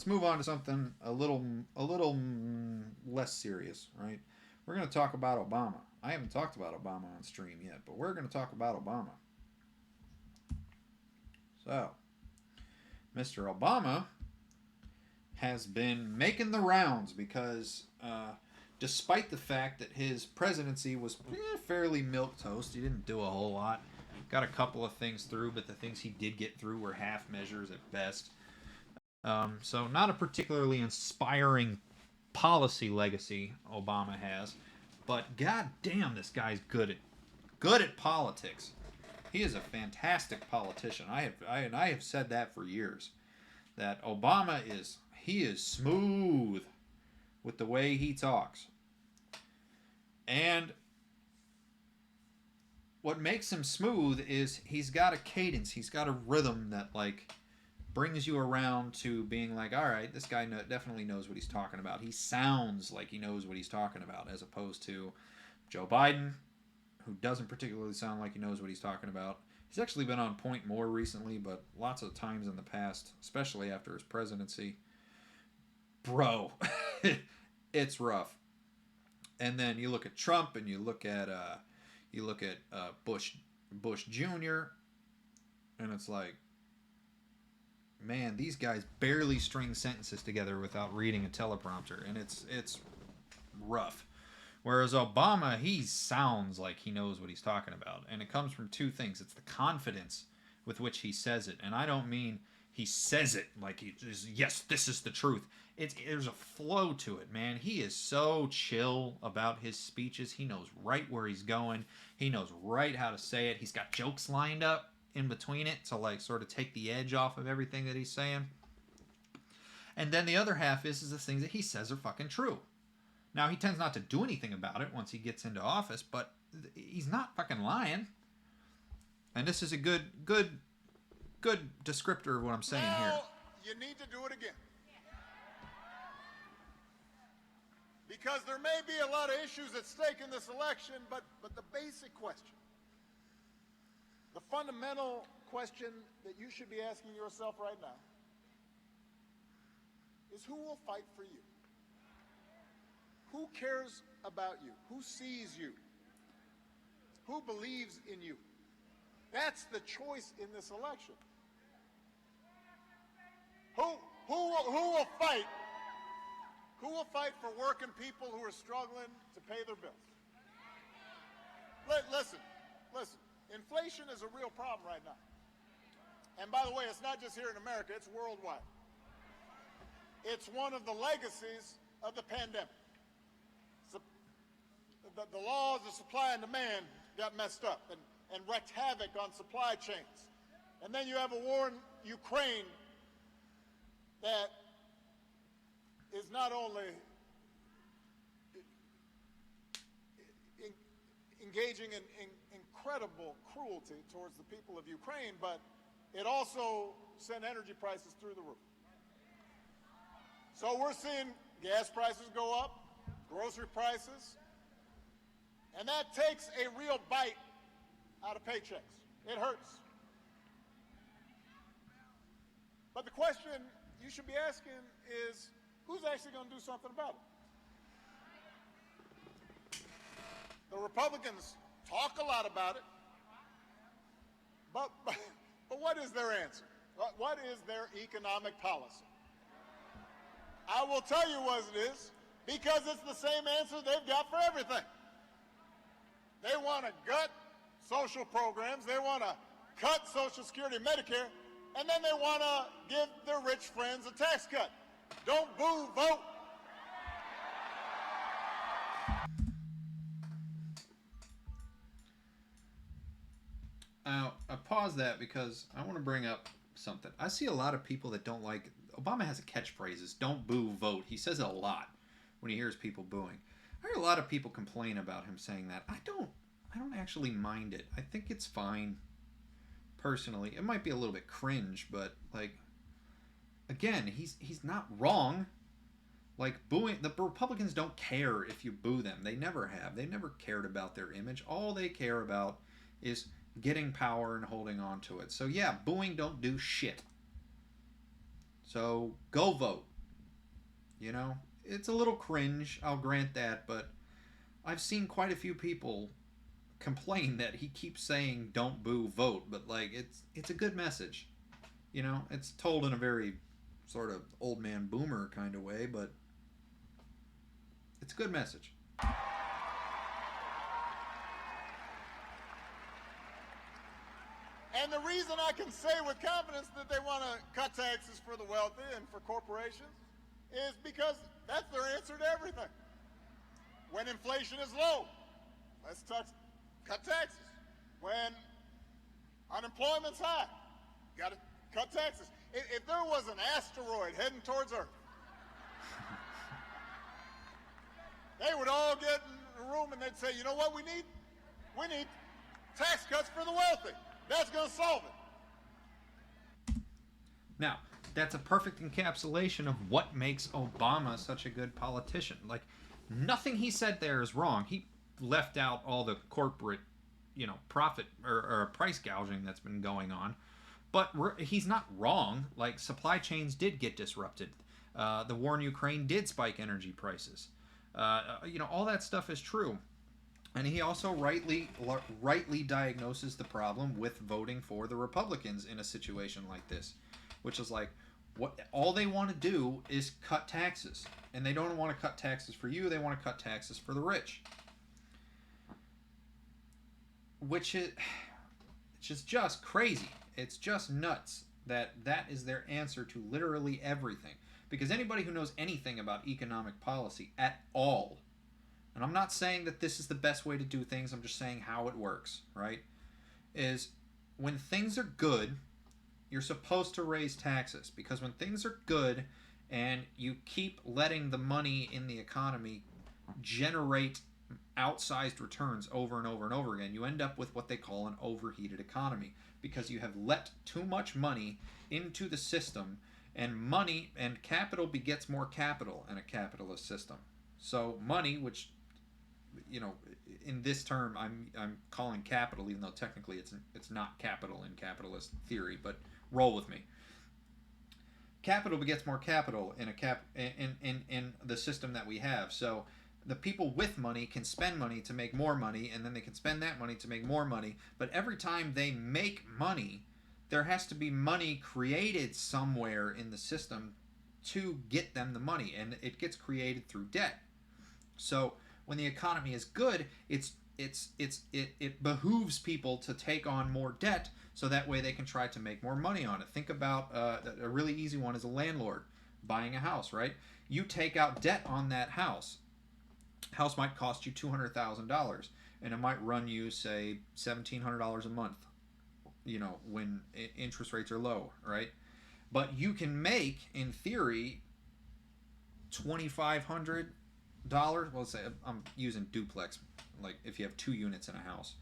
let's move on to something a little less serious, right? We're going to talk about Obama. I haven't talked about Obama on stream yet, but we're going to talk about Obama. So, Mr. Obama has been making the rounds because, despite the fact that his presidency was fairly milquetoast, he didn't do a whole lot. Got a couple of things through, but the things he did get through were half measures at best. So, not a particularly inspiring policy legacy Obama has, but god damn, this guy's good at politics. He is a fantastic politician. I have said that for years. That Obama is smooth with the way he talks. And what makes him smooth is he's got a cadence, he's got a rhythm that like brings you around to being like, all right, this guy definitely knows what he's talking about. He sounds like he knows what he's talking about, as opposed to Joe Biden, who doesn't particularly sound like he knows what he's talking about. He's actually been on point more recently, but lots of times in the past, especially after his presidency, bro, it's rough. And then you look at Trump, and you look at Bush Jr., and it's like, man, these guys barely string sentences together without reading a teleprompter, and it's rough. Whereas Obama, he sounds like he knows what he's talking about, and it comes from two things. It's the confidence with which he says it, and I don't mean he says it like he just, yes, this is the truth. There's a flow to it, man. He is so chill about his speeches. He knows right where he's going. He knows right how to say it. He's got jokes lined up in between it to like sort of take the edge off of everything that he's saying. And then the other half is the things that he says are fucking true. Now, he tends not to do anything about it once he gets into office, but he's not fucking lying. And this is a good descriptor of what I'm saying here. Now, you need to do it again. Because there may be a lot of issues at stake in this election, but the basic question, the fundamental question that you should be asking yourself right now is who will fight for you? Who cares about you? Who sees you? Who believes in you? That's the choice in this election. Who will fight? Who will fight for working people who are struggling to pay their bills? Listen. Inflation is a real problem right now. And by the way, it's not just here in America, it's worldwide. It's one of the legacies of the pandemic. The laws of supply and demand got messed up and wreaked havoc on supply chains. And then you have a war in Ukraine that is not only engaging in incredible cruelty towards the people of Ukraine, but it also sent energy prices through the roof. So we're seeing gas prices go up, grocery prices, and that takes a real bite out of paychecks. It hurts. But the question you should be asking is, who's actually going to do something about it? The Republicans talk a lot about it, but what is their answer? What is their economic policy? I will tell you what it is, because it's the same answer they've got for everything. They want to gut social programs, they want to cut Social Security and Medicare, and then they want to give their rich friends a tax cut. Don't boo, vote. I pause that because I want to bring up something. I see a lot of people that don't like Obama has a catchphrases, don't boo, vote. He says it a lot when he hears people booing. I hear a lot of people complain about him saying that. I don't actually mind it. I think it's fine personally. It might be a little bit cringe, but like again, he's not wrong. Like booing, the Republicans don't care if you boo them. They never have. They never cared about their image. All they care about is getting power and holding on to it. So yeah, booing don't do shit. So go vote. You know, it's a little cringe, I'll grant that, but I've seen quite a few people complain that he keeps saying "Don't boo, vote," but like it's a good message. You know, it's told in a very sort of old man boomer kind of way, but it's a good message. And the reason I can say with confidence that they want to cut taxes for the wealthy and for corporations is because that's their answer to everything. When inflation is low, let's cut taxes. When unemployment's high, got to cut taxes. If there was an asteroid heading towards Earth, they would all get in a room and they'd say, you know what we need? We need tax cuts for the wealthy. That's going to solve it. Now, that's a perfect encapsulation of what makes Obama such a good politician. Like, nothing he said there is wrong. He left out all the corporate, profit or price gouging that's been going on. But he's not wrong. Like, supply chains did get disrupted. The war in Ukraine did spike energy prices. All that stuff is true. And he also rightly diagnoses the problem with voting for the Republicans in a situation like this, which is like, what all they want to do is cut taxes, and they don't want to cut taxes for you; they want to cut taxes for the rich, which is just crazy. It's just nuts that is their answer to literally everything. Because anybody who knows anything about economic policy at all. And I'm not saying that this is the best way to do things, I'm just saying how it works, right? Is when things are good, you're supposed to raise taxes. Because when things are good and you keep letting the money in the economy generate outsized returns over and over and over again, you end up with what they call an overheated economy. Because you have let too much money into the system, and money and capital begets more capital in a capitalist system. So money, which in this term I'm calling capital, even though technically it's not capital in capitalist theory, but roll with me. Capital begets more capital in the system that we have. So the people with money can spend money to make more money, and then they can spend that money to make more money. But every time they make money, there has to be money created somewhere in the system to get them the money, and it gets created through debt. So when the economy is good, it behooves people to take on more debt so that way they can try to make more money on it. Think about a really easy one is a landlord buying a house, right? You take out debt on that house. House might cost you $200,000, and it might run you, say, $1,700 a month, when interest rates are low, right? But you can make, in theory, $2,500. Well, let's say I'm using duplex, like if you have 2 units in a house.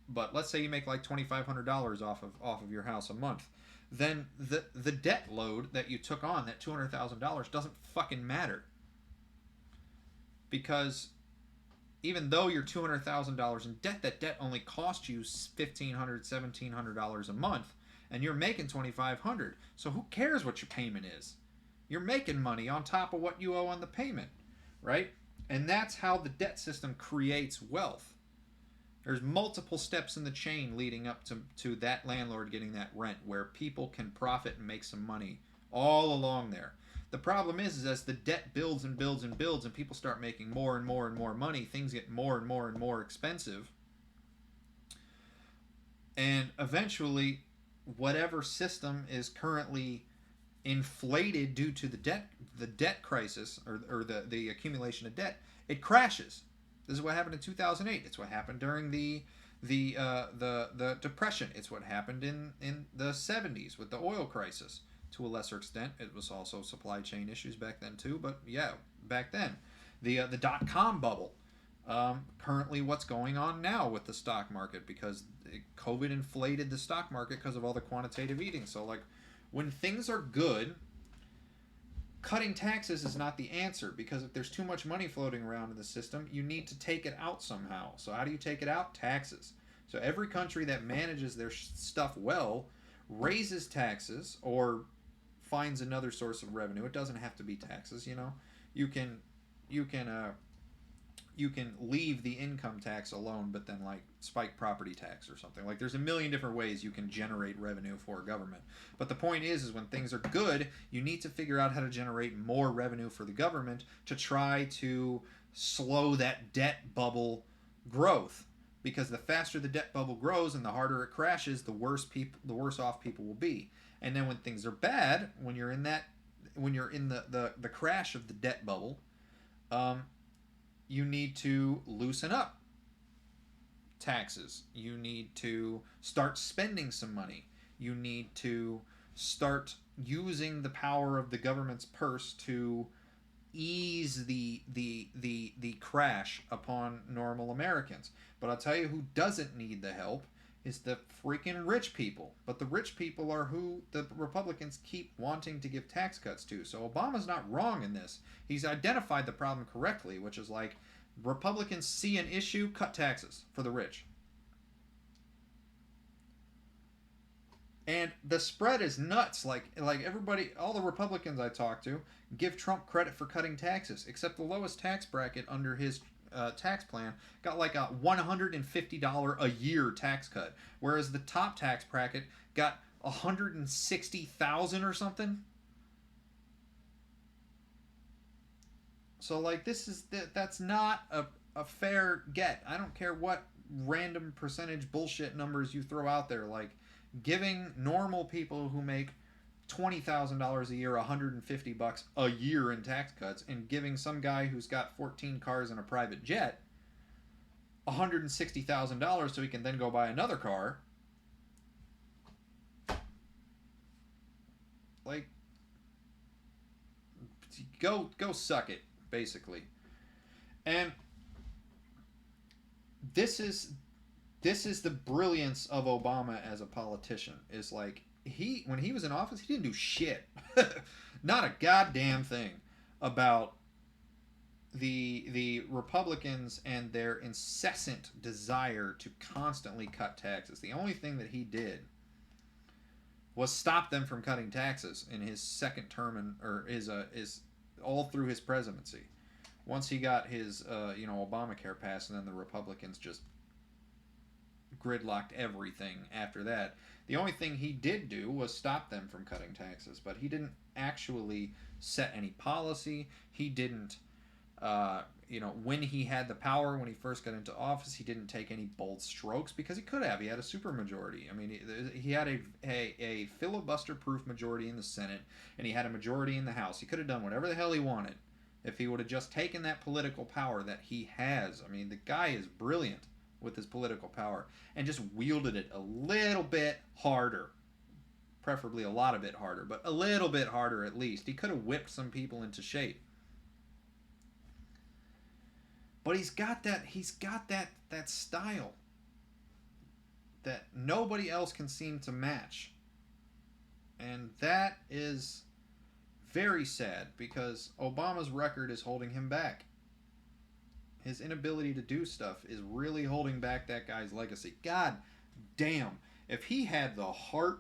But let's say you make like $2,500 off of your house a month. Then the debt load that you took on, that $200,000, doesn't fucking matter. Because even though you're $200,000 in debt, that debt only cost you $1,500, $1,700 a month, and you're making $2,500. So who cares what your payment is? You're making money on top of what you owe on the payment, right? And that's how the debt system creates wealth. There's multiple steps in the chain leading up to that landlord getting that rent, where people can profit and make some money all along there. The problem is as the debt builds and builds and builds, and people start making more and more and more money, things get more and more and more expensive. And eventually, whatever system is currently inflated due to the debt crisis, or the accumulation of debt, it crashes. This is what happened in 2008. It's what happened during the Depression. It's what happened in the 70s with the oil crisis. To a lesser extent, it was also supply chain issues back then too. But yeah, back then, the dot-com bubble. Currently, what's going on now with the stock market, because COVID inflated the stock market because of all the quantitative easing. So like, when things are good, cutting taxes is not the answer, because if there's too much money floating around in the system, you need to take it out somehow. So how do you take it out? Taxes. So every country that manages their stuff well raises taxes, or finds another source of revenue. It doesn't have to be taxes. You know, you can you can you can leave the income tax alone, but then like spike property tax or something. Like there's a million different ways you can generate revenue for government. But the point is when things are good, you need to figure out how to generate more revenue for the government to try to slow that debt bubble growth. Because the faster the debt bubble grows and the harder it crashes, the worse off people will be. And then when things are bad, when you're in the crash of the debt bubble, you need to loosen up taxes. You need to start spending some money. You need to start using the power of the government's purse to ease the crash upon normal Americans. But I'll tell you who doesn't need the help is the freaking rich people. But the rich people are who the Republicans keep wanting to give tax cuts to. So Obama's not wrong in this. He's identified the problem correctly, which is like Republicans see an issue, cut taxes for the rich. And the spread is nuts. Like everybody, all the Republicans I talk to give Trump credit for cutting taxes, except the lowest tax bracket under his tax plan got like a $150 a year tax cut, whereas the top tax bracket got $160,000 or something. So like that's not a fair get. I don't care what random percentage bullshit numbers you throw out there. Like giving normal people who make $20,000 a year $150 a year in tax cuts, and giving some guy who's got 14 cars and a private jet $160,000 so he can then go buy another car. Like, go suck it, basically. And this is the brilliance of Obama as a politician. Is like when he was in office, he didn't do shit. Not a goddamn thing about the Republicans and their incessant desire to constantly cut taxes. The only thing that he did was stop them from cutting taxes in his second term or his all through his presidency. Once he got his Obamacare passed, and then the Republicans just gridlocked everything after that. The only thing he did do was stop them from cutting taxes, but he didn't actually set any policy. He didn't, when he had the power, when he first got into office, he didn't take any bold strokes because he could have. He had a supermajority. I mean, he had a filibuster-proof majority in the Senate, and he had a majority in the House. He could have done whatever the hell he wanted if he would have just taken that political power that he has. I mean, the guy is brilliant with his political power, and just wielded it a little bit harder. Preferably a lot of bit harder, but a little bit harder at least. He could have whipped some people into shape. But he's got that style that nobody else can seem to match. And that is very sad because Obama's record is holding him back. His inability to do stuff is really holding back that guy's legacy. God damn. If he had the heart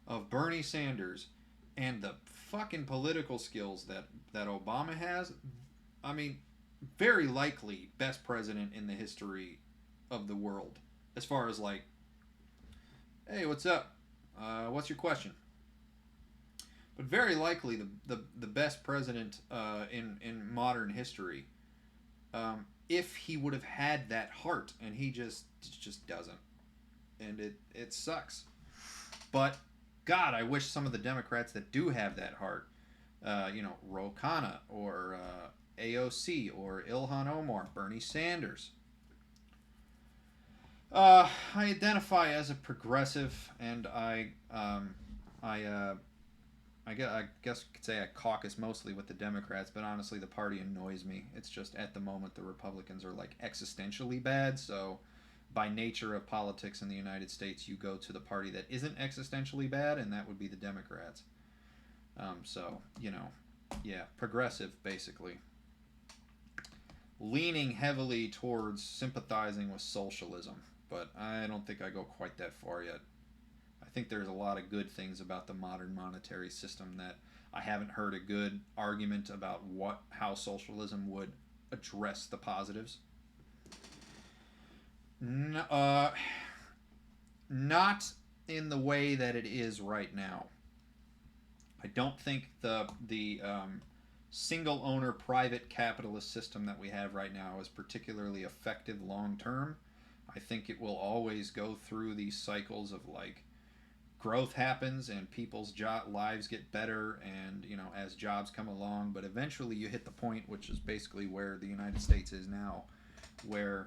of Bernie Sanders and the fucking political skills that Obama has, I mean, very likely best president in the history of the world. As far as like, hey, what's up? What's your question? But very likely the best president in modern history. If he would have had that heart, and he just doesn't, and it sucks. But God, I wish some of the Democrats that do have that heart, Ro Khanna or AOC or Ilhan Omar, Bernie Sanders. I identify as a progressive, and I guess you could say I caucus mostly with the Democrats, but honestly the party annoys me. It's just at the moment the Republicans are like existentially bad, so by nature of politics in the United States you go to the party that isn't existentially bad, and that would be the Democrats. Progressive basically. Leaning heavily towards sympathizing with socialism, but I don't think I go quite that far yet. I think there's a lot of good things about the modern monetary system that I haven't heard a good argument about how socialism would address the positives. N- uh, Not in the way that it is right now. I don't think the single owner private capitalist system that we have right now is particularly effective long term. I think it will always go through these cycles of like growth happens and people's lives get better, and as jobs come along, but eventually you hit the point, which is basically where the United States is now, where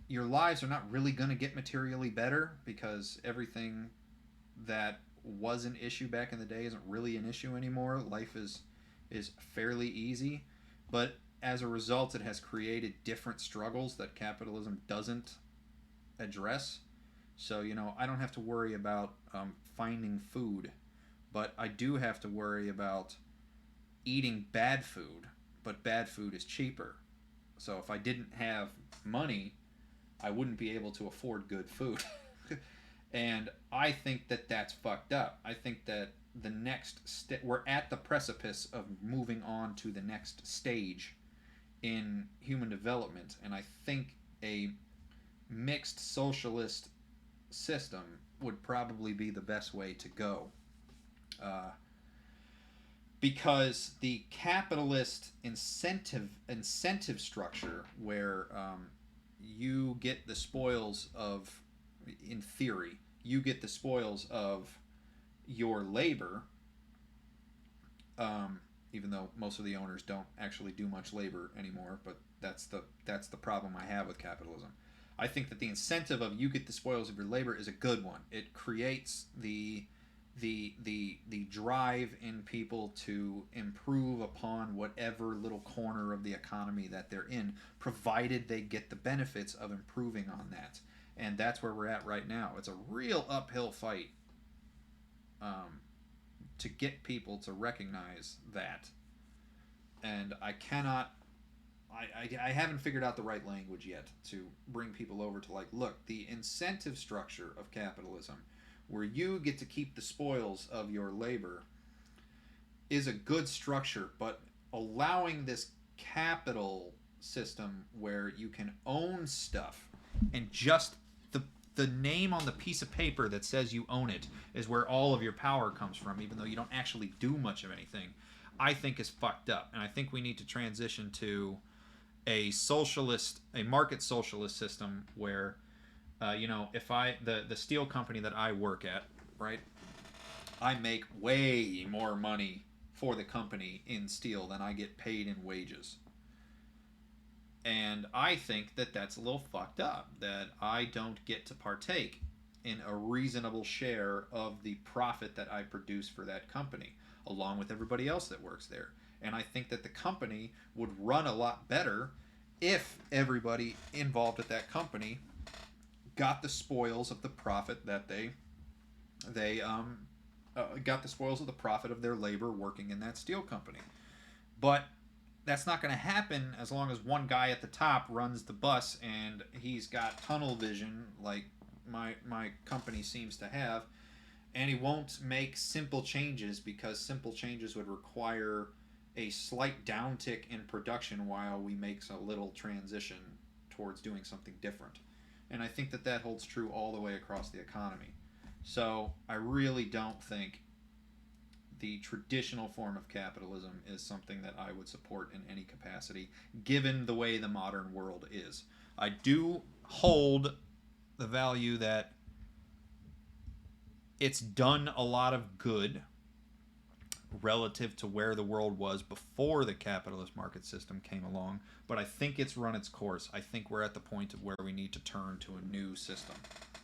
your lives are not really going to get materially better because everything that was an issue back in the day isn't really an issue anymore. Life is fairly easy, but as a result, it has created different struggles that capitalism doesn't address. So I don't have to worry about finding food, but I do have to worry about eating bad food. But bad food is cheaper. So if I didn't have money, I wouldn't be able to afford good food. And I think that that's fucked up. I think that the we're at the precipice of moving on to the next stage in human development, and I think a mixed socialist system would probably be the best way to go. Uh, because the capitalist incentive structure, where you get the spoils of, in theory, you get the spoils of your labor, even though most of the owners don't actually do much labor anymore. But that's the problem I have with capitalism. I think that the incentive of you get the spoils of your labor is a good one. It creates the drive in people to improve upon whatever little corner of the economy that they're in, provided they get the benefits of improving on that. And that's where we're at right now. It's a real uphill fight to get people to recognize that. And I haven't figured out the right language yet to bring people over to, like, look, the incentive structure of capitalism, where you get to keep the spoils of your labor, is a good structure, but allowing this capital system where you can own stuff and just the name on the piece of paper that says you own it is where all of your power comes from, even though you don't actually do much of anything, I think is fucked up. And I think we need to transition to a market socialist system where, if the steel company that I work at, right, I make way more money for the company in steel than I get paid in wages. And I think that that's a little fucked up, that I don't get to partake in a reasonable share of the profit that I produce for that company, along with everybody else that works there. And I think that the company would run a lot better if everybody involved at that company got the spoils of the profit that they got the spoils of the profit of their labor working in that steel company. But that's not going to happen as long as one guy at the top runs the bus and he's got tunnel vision like my company seems to have, and he won't make simple changes because simple changes would require a slight downtick in production while we make a little transition towards doing something different. And I think that holds true all the way across the economy. So I really don't think the traditional form of capitalism is something that I would support in any capacity, given the way the modern world is. I do hold the value that it's done a lot of good relative to where the world was before the capitalist market system came along, but I think it's run its course. I think we're at the point of where we need to turn to a new system.